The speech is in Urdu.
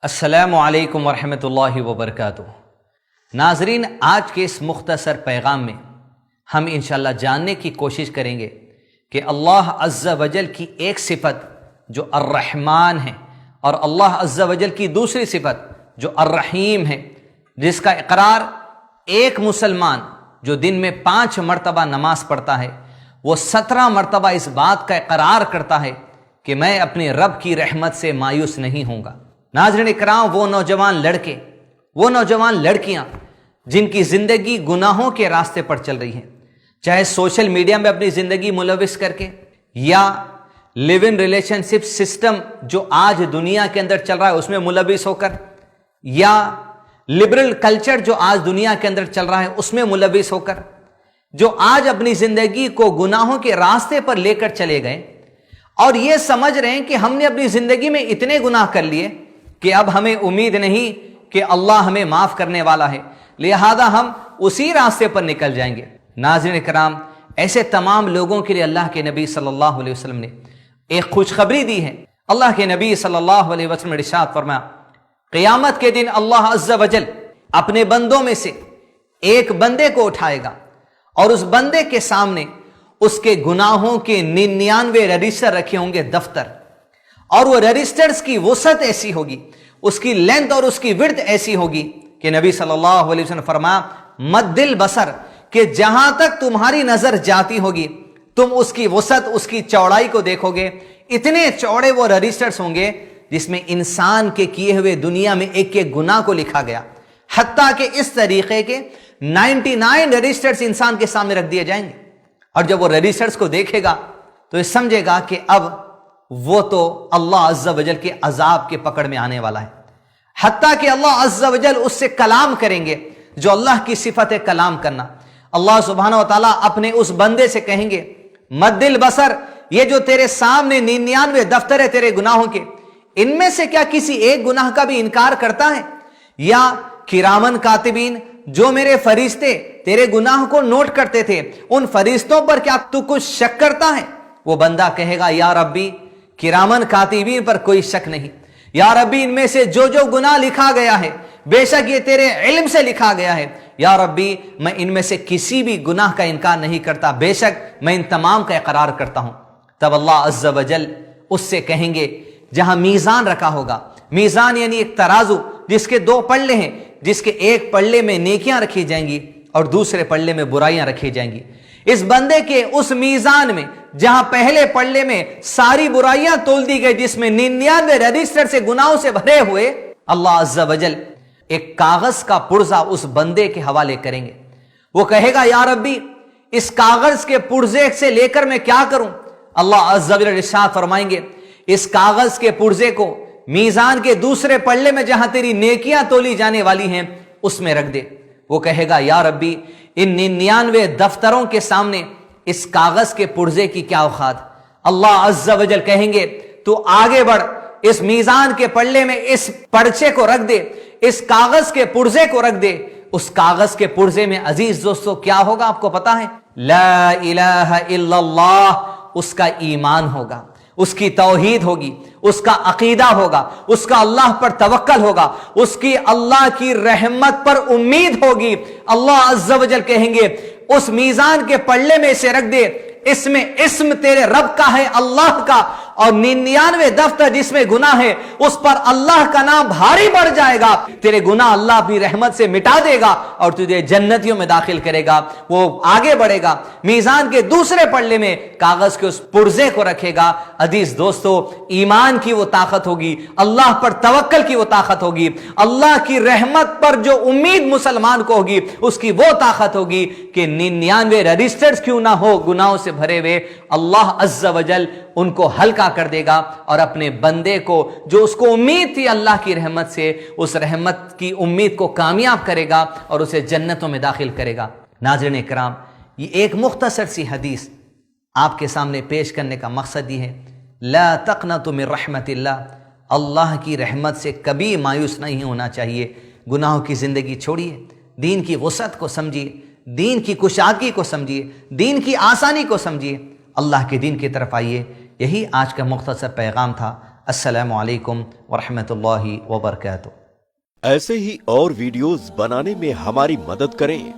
السلام علیکم ورحمۃ اللہ وبرکاتہ۔ ناظرین، آج کے اس مختصر پیغام میں ہم انشاءاللہ جاننے کی کوشش کریں گے کہ اللہ عز و جل کی ایک صفت جو الرحمن ہے اور اللہ عز و جل کی دوسری صفت جو الرحیم ہے، جس کا اقرار ایک مسلمان جو دن میں 5 مرتبہ نماز پڑھتا ہے وہ 17 مرتبہ اس بات کا اقرار کرتا ہے کہ میں اپنے رب کی رحمت سے مایوس نہیں ہوں گا۔ ناظرین اکرام، وہ نوجوان لڑکے، وہ نوجوان لڑکیاں جن کی زندگی گناہوں کے راستے پر چل رہی ہیں، چاہے سوشل میڈیا میں اپنی زندگی ملوث کر کے، یا لیو ان ریلیشن شپ سسٹم جو آج دنیا کے اندر چل رہا ہے اس میں ملوث ہو کر، یا لبرل کلچر جو آج دنیا کے اندر چل رہا ہے اس میں ملوث ہو کر، جو آج اپنی زندگی کو گناہوں کے راستے پر لے کر چلے گئے اور یہ سمجھ رہے ہیں کہ ہم نے اپنی زندگی میں اتنے گناہ کر لیے کہ اب ہمیں امید نہیں کہ اللہ ہمیں معاف کرنے والا ہے، لہذا ہم اسی راستے پر نکل جائیں گے۔ ناظرین کرام، ایسے تمام لوگوں کے لیے اللہ کے نبی صلی اللہ علیہ وسلم نے ایک خوشخبری دی ہے۔ اللہ کے نبی صلی اللہ علیہ وسلم نے ارشاد فرمایا، قیامت کے دن اللہ عز و جل اپنے بندوں میں سے ایک بندے کو اٹھائے گا اور اس بندے کے سامنے اس کے گناہوں کے 99 رجسٹر رکھے ہوں گے، دفتر، اور وہ رجسٹرز کی وسعت ایسی ہوگی، اس کی لینتھ اور اس کی وڈتھ ایسی ہوگی کہ نبی صلی اللہ علیہ وسلم فرمایا، مد البصر، کہ جہاں تک تمہاری نظر جاتی ہوگی تم اس کی وسعت، اس کی چوڑائی کو دیکھو گے، اتنے چوڑے وہ رجسٹرز ہوں گے جس میں انسان کے کیے ہوئے دنیا میں ایک ایک گناہ کو لکھا گیا، حتیٰ کہ اس طریقے کے 99 رجسٹرز انسان کے سامنے رکھ دیے جائیں گے۔ اور جب وہ رجسٹرز کو دیکھے گا تو یہ سمجھے گا کہ اب وہ تو اللہ عز و جل کے عذاب کے پکڑ میں آنے والا ہے، حتیٰ کہ اللہ عز و جل اس سے کلام کریں گے، جو اللہ کی صفت ہے کلام کرنا۔ اللہ سبحانہ و تعالیٰ اپنے اس بندے سے کہیں گے، مد البصر، یہ جو تیرے سامنے 99 دفتر ہے تیرے گناہوں کے، ان میں سے کیا کسی ایک گناہ کا بھی انکار کرتا ہے؟ یا کرامن کاتبین، جو میرے فرشتے تیرے گناہ کو نوٹ کرتے تھے، ان فرشتوں پر کیا تو کچھ شک کرتا ہے؟ وہ بندہ کہے گا، یا ربی، کرامن کاتبین پر کوئی شک نہیں، یا ربی ان میں سے جو جو گناہ لکھا گیا ہے بے شک یہ تیرے علم سے لکھا گیا ہے، یا ربی میں ان میں سے کسی بھی گناہ کا انکار نہیں کرتا، بے شک میں ان تمام کا اقرار کرتا ہوں۔ تب اللہ عز و جل اس سے کہیں گے، جہاں میزان رکھا ہوگا، میزان یعنی ایک ترازو جس کے 2 پلے ہیں، جس کے ایک پلے میں نیکیاں رکھی جائیں گی اور دوسرے پلے میں برائیاں رکھی جائیں گی، اس بندے کے اس میزان میں جہاں پہلے پلے میں ساری برائیاں تول دی گئی، جس میں 99 رجسٹر سے گناہوں سے بھرے ہوئے، اللہ عز و جل ایک کاغذ کا پرزہ اس بندے کے حوالے کریں گے۔ وہ کہے گا، یا ربی اس کاغذ کے پرزے سے لے کر میں کیا کروں؟ اللہ عز و جل ارشاد فرمائیں گے، اس کاغذ کے پرزے کو میزان کے دوسرے پلے میں جہاں تیری نیکیاں تولی جانے والی ہیں اس میں رکھ دے۔ وہ کہے گا، یا ربی ان 99 دفتروں کے سامنے اس کاغذ کے پرزے کی کیا اوقات؟ اللہ عز و جل کہیں گے، تو آگے بڑھ، اس میزان کے پلے میں اس پرچے کو رکھ دے، اس کاغذ کے پرزے کو رکھ دے۔ اس کاغذ کے پرزے میں عزیز دوستو کیا ہوگا آپ کو پتا ہے؟ لا الہ الا اللہ، اس کا ایمان ہوگا، اس کی توحید ہوگی، اس کا عقیدہ ہوگا، اس کا اللہ پر توکل ہوگا، اس کی اللہ کی رحمت پر امید ہوگی۔ اللہ عز و جل کہیں گے، اس میزان کے پلے میں اسے رکھ دے، اس میں اسم تیرے رب کا ہے، اللہ کا، اور 99 دفتر جس میں گناہ ہے اس پر اللہ کا نام بھاری بڑھ جائے گا، تیرے گناہ اللہ اپنی رحمت سے مٹا دے گا اور تجھے جنتیوں میں داخل کرے گا۔ وہ آگے بڑھے گا، میزان کے دوسرے پلے میں کاغذ کے اس پرزے کو رکھے گا۔ عزیز دوستو، ایمان کی وہ طاقت ہوگی، اللہ پر توکل کی وہ طاقت ہوگی، اللہ کی رحمت پر جو امید مسلمان کو ہوگی اس کی وہ طاقت ہوگی کہ 99 رجسٹرز کیوں نہ ہو گناہوں سے بھرے ہوئے، اللہ عز و جل ان کو ہلکا کر دے گا اور اپنے بندے کو جو اس کو امید تھی اللہ کی رحمت سے، اس رحمت کی امید کو کامیاب کرے گا اور اسے جنتوں میں داخل کرے گا۔ ناظرین اکرام، یہ ایک مختصر سی حدیث آپ کے سامنے پیش کرنے کا مقصد یہ ہے، لا تقنطوا من رحمت اللہ، اللہ کی رحمت سے کبھی مایوس نہیں ہونا چاہیے۔ گناہوں کی زندگی چھوڑیے، دین کی وسعت کو سمجھیے، دین کی کشادگی کو سمجھیے، دین کی آسانی کو سمجھیے، اللہ کے دین کی طرف آئیے۔ یہی آج کا مختصر پیغام تھا۔ السلام علیکم ورحمۃ اللہ وبرکاتہ۔ ایسے ہی اور ویڈیوز بنانے میں ہماری مدد کریں۔